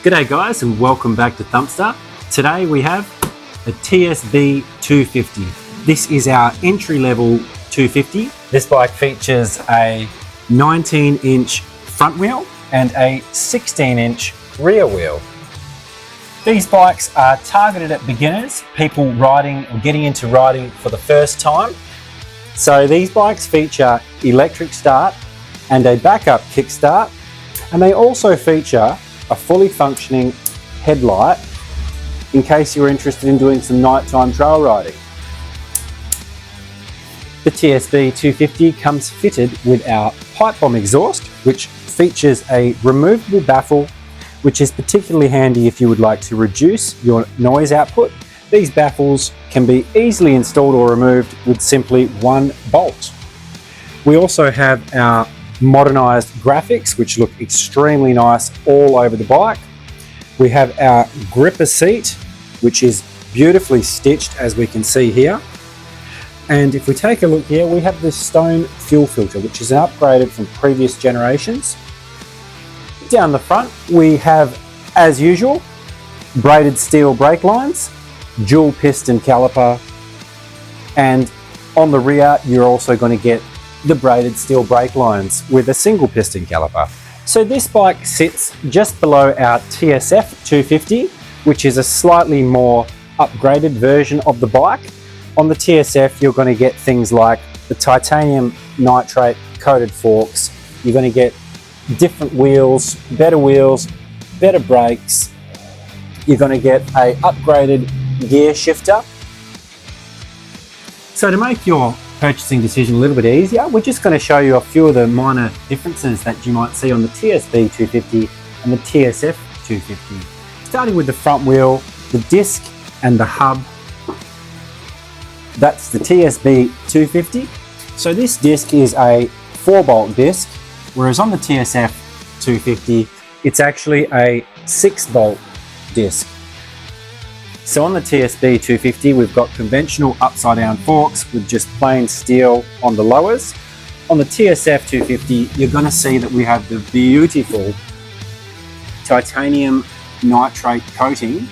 G'day guys and welcome back to Thumpstar. Today we have a TSB250. This is our entry-level 250. This bike features a 19-inch front wheel and a 16-inch rear wheel. These bikes are targeted at beginners, people riding or getting into riding for the first time. So these bikes feature electric start and a backup kickstart, and they also feature a fully functioning headlight in case you're interested in doing some nighttime trail riding. The TSB250 comes fitted with our pipe bomb exhaust, which features a removable baffle, which is particularly handy if you would like to reduce your noise output. These baffles can be easily installed or removed with simply one bolt. We also have our modernized graphics, which look extremely nice all over the bike. We have our gripper seat, which is beautifully stitched, as we can see here. And if we take a look here, we have this stone fuel filter, which is an upgraded from previous generations. Down the front, we have, as usual, braided steel brake lines, dual piston caliper, and on the rear, you're also going to get the braided steel brake lines with a single piston caliper. So this bike sits just below our TSF250, which is a slightly more upgraded version of the bike. On the TSF, you're going to get things like the titanium nitrate coated forks. You're going to get different wheels, better brakes. You're going to get a upgraded gear shifter. So to make your purchasing decision a little bit easier, we're just going to show you a few of the minor differences that you might see on the TSB250 and the TSF250. Starting with the front wheel, the disc and the hub. That's the TSB250. So this disc is a 4-bolt disc, whereas on the TSF250 it's actually a 6-bolt disc. So on the TSB250, we've got conventional upside down forks with just plain steel on the lowers. On the TSF250, you're going to see that we have the beautiful titanium nitrate coating,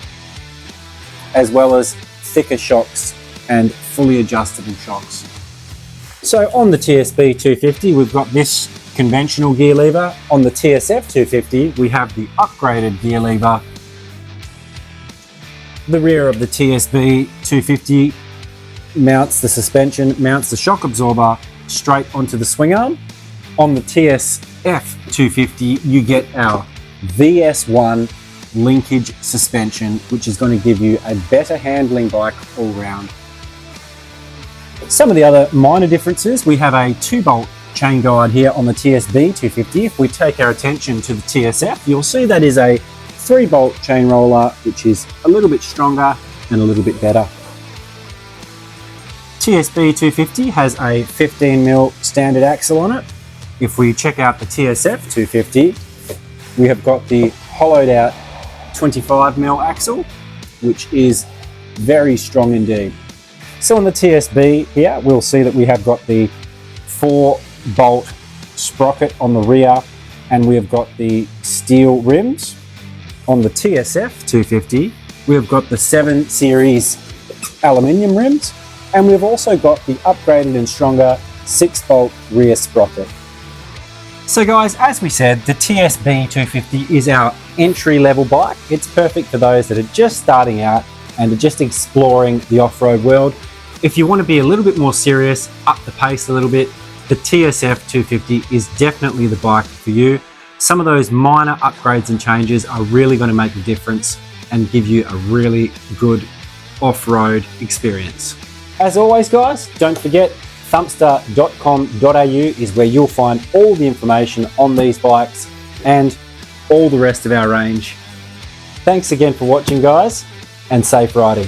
as well as thicker shocks and fully adjustable shocks. So on the TSB250, we've got this conventional gear lever. On the TSF250, we have the upgraded gear lever. The rear of the TSB250 mounts the suspension, mounts the shock absorber straight onto the swing arm. On the TSF250, you get our VS1 linkage suspension, which is going to give you a better handling bike all round. Some of the other minor differences, we have a 2-bolt chain guide here on the TSB250. If we take our attention to the TSF, you'll see that is a 3-bolt chain roller, which is a little bit stronger and a little bit better. TSB250 has a 15mm standard axle on it. If we check out the TSF250, we have got the hollowed out 25mm axle, which is very strong indeed. So on the TSB here, we'll see that we have got the 4-bolt sprocket on the rear, and we have got the steel rims. On the TSF250, we've got the 7 Series aluminium rims, and we've also got the upgraded and stronger 6-bolt rear sprocket. So guys, as we said, the TSB250 is our entry-level bike. It's perfect for those that are just starting out and are just exploring the off-road world. If you want to be a little bit more serious, up the pace a little bit, the TSF250 is definitely the bike for you. Some of those minor upgrades and changes are really going to make a difference and give you a really good off-road experience. As always guys, don't forget thumpstar.com.au is where you'll find all the information on these bikes and all the rest of our range. Thanks again for watching guys, and safe riding.